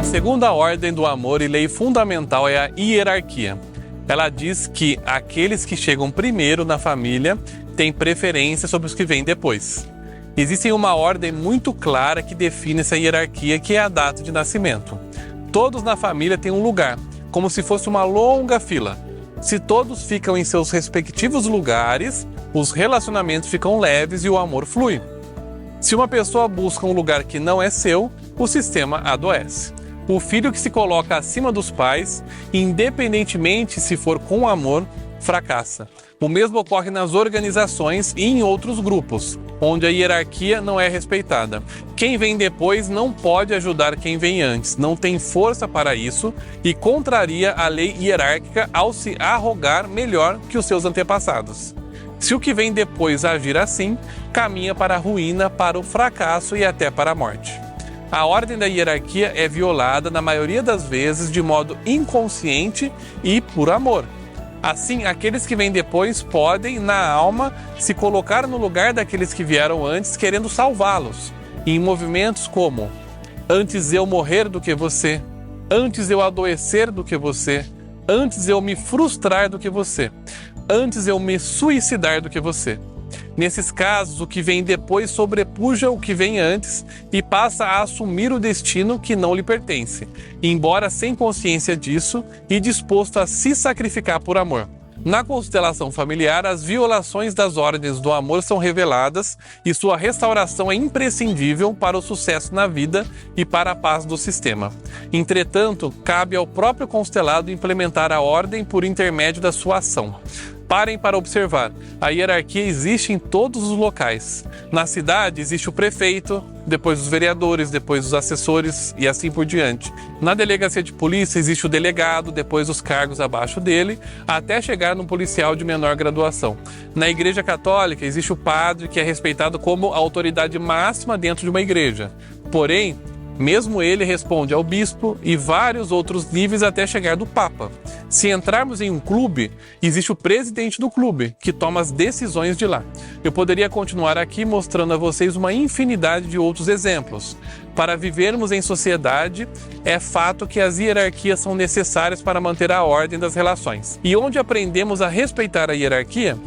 A segunda ordem do amor e lei fundamental é a hierarquia. Ela diz que aqueles que chegam primeiro na família têm preferência sobre os que vêm depois. Existe uma ordem muito clara que define essa hierarquia, que é a data de nascimento. Todos na família têm um lugar, como se fosse uma longa fila. Se todos ficam em seus respectivos lugares, os relacionamentos ficam leves e o amor flui. Se uma pessoa busca um lugar que não é seu, o sistema adoece. O filho que se coloca acima dos pais, independentemente se for com amor, fracassa. O mesmo ocorre nas organizações e em outros grupos, onde a hierarquia não é respeitada. Quem vem depois não pode ajudar quem vem antes, não tem força para isso e contraria a lei hierárquica ao se arrogar melhor que os seus antepassados. Se o que vem depois agir assim, caminha para a ruína, para o fracasso e até para a morte. A ordem da hierarquia é violada, na maioria das vezes, de modo inconsciente e por amor. Assim, aqueles que vêm depois podem, na alma, se colocar no lugar daqueles que vieram antes, querendo salvá-los, em movimentos como: antes eu morrer do que você, antes eu adoecer do que você, antes eu me frustrar do que você, antes eu me suicidar do que você. Nesses casos, o que vem depois sobrepuja o que vem antes e passa a assumir o destino que não lhe pertence, embora sem consciência disso e disposto a se sacrificar por amor. Na constelação familiar, as violações das ordens do amor são reveladas e sua restauração é imprescindível para o sucesso na vida e para a paz do sistema. Entretanto, cabe ao próprio constelado implementar a ordem por intermédio da sua ação. Parem para observar. A hierarquia existe em todos os locais. Na cidade existe o prefeito, depois os vereadores, depois os assessores e assim por diante. Na delegacia de polícia existe o delegado, depois os cargos abaixo dele, até chegar no policial de menor graduação. Na igreja católica existe o padre, que é respeitado como a autoridade máxima dentro de uma igreja. Porém, mesmo ele responde ao bispo e vários outros níveis até chegar do Papa. Se entrarmos em um clube, existe o presidente do clube, que toma as decisões de lá. Eu poderia continuar aqui mostrando a vocês uma infinidade de outros exemplos. Para vivermos em sociedade, é fato que as hierarquias são necessárias para manter a ordem das relações. E onde aprendemos a respeitar a hierarquia?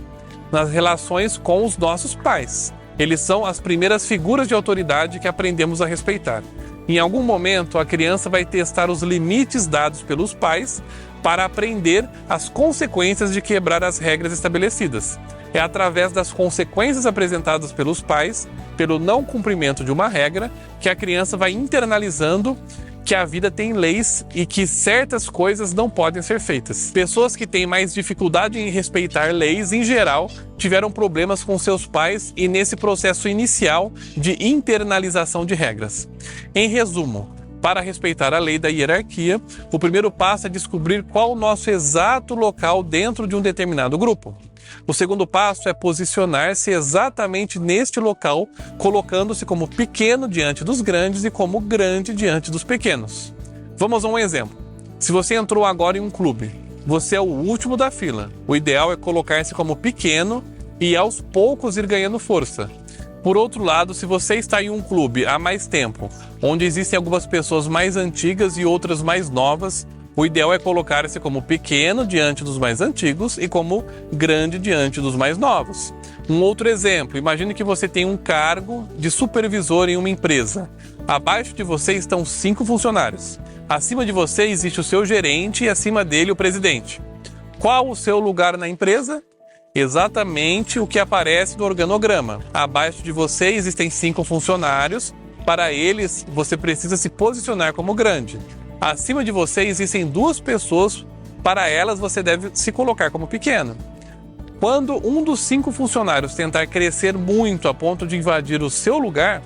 Nas relações com os nossos pais. Eles são as primeiras figuras de autoridade que aprendemos a respeitar. Em algum momento, a criança vai testar os limites dados pelos pais para aprender as consequências de quebrar as regras estabelecidas. É através das consequências apresentadas pelos pais, pelo não cumprimento de uma regra, que a criança vai internalizando que a vida tem leis e que certas coisas não podem ser feitas. Pessoas que têm mais dificuldade em respeitar leis, em geral, tiveram problemas com seus pais e nesse processo inicial de internalização de regras. Em resumo, para respeitar a lei da hierarquia, o primeiro passo é descobrir qual o nosso exato local dentro de um determinado grupo. O segundo passo é posicionar-se exatamente neste local, colocando-se como pequeno diante dos grandes e como grande diante dos pequenos. Vamos a um exemplo. Se você entrou agora em um clube, você é o último da fila. O ideal é colocar-se como pequeno e aos poucos ir ganhando força. Por outro lado, se você está em um clube há mais tempo, onde existem algumas pessoas mais antigas e outras mais novas, o ideal é colocar-se como pequeno diante dos mais antigos e como grande diante dos mais novos. Um outro exemplo, imagine que você tem um cargo de supervisor em uma empresa. Abaixo de você estão 5 funcionários. Acima de você existe o seu gerente e acima dele o presidente. Qual o seu lugar na empresa? Exatamente o que aparece no organograma. Abaixo de você existem 5 funcionários. Para eles, você precisa se posicionar como grande. Acima de você existem 2 pessoas, para elas você deve se colocar como pequeno. Quando um dos 5 funcionários tentar crescer muito a ponto de invadir o seu lugar,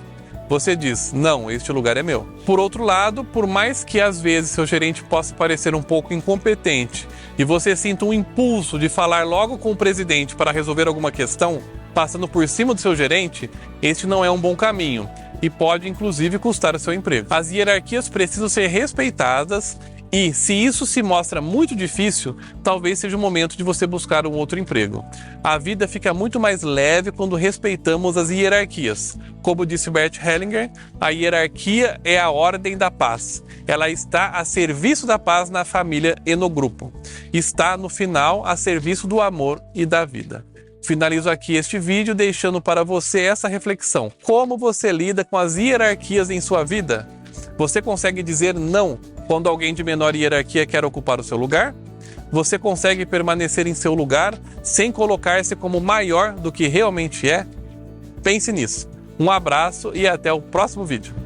você diz: não, este lugar é meu. Por outro lado, por mais que às vezes seu gerente possa parecer um pouco incompetente e você sinta um impulso de falar logo com o presidente para resolver alguma questão, passando por cima do seu gerente, este não é um bom caminho e pode inclusive custar o seu emprego. As hierarquias precisam ser respeitadas E se isso se mostra muito difícil, talvez seja o momento de você buscar um outro emprego. A vida fica muito mais leve quando respeitamos as hierarquias. Como disse Bert Hellinger, a hierarquia é a ordem da paz. Ela está a serviço da paz na família e no grupo. Está, no final, a serviço do amor e da vida. Finalizo aqui este vídeo deixando para você essa reflexão. Como você lida com as hierarquias em sua vida? Você consegue dizer não quando alguém de menor hierarquia quer ocupar o seu lugar? Você consegue permanecer em seu lugar sem colocar-se como maior do que realmente é? Pense nisso. Um abraço e até o próximo vídeo.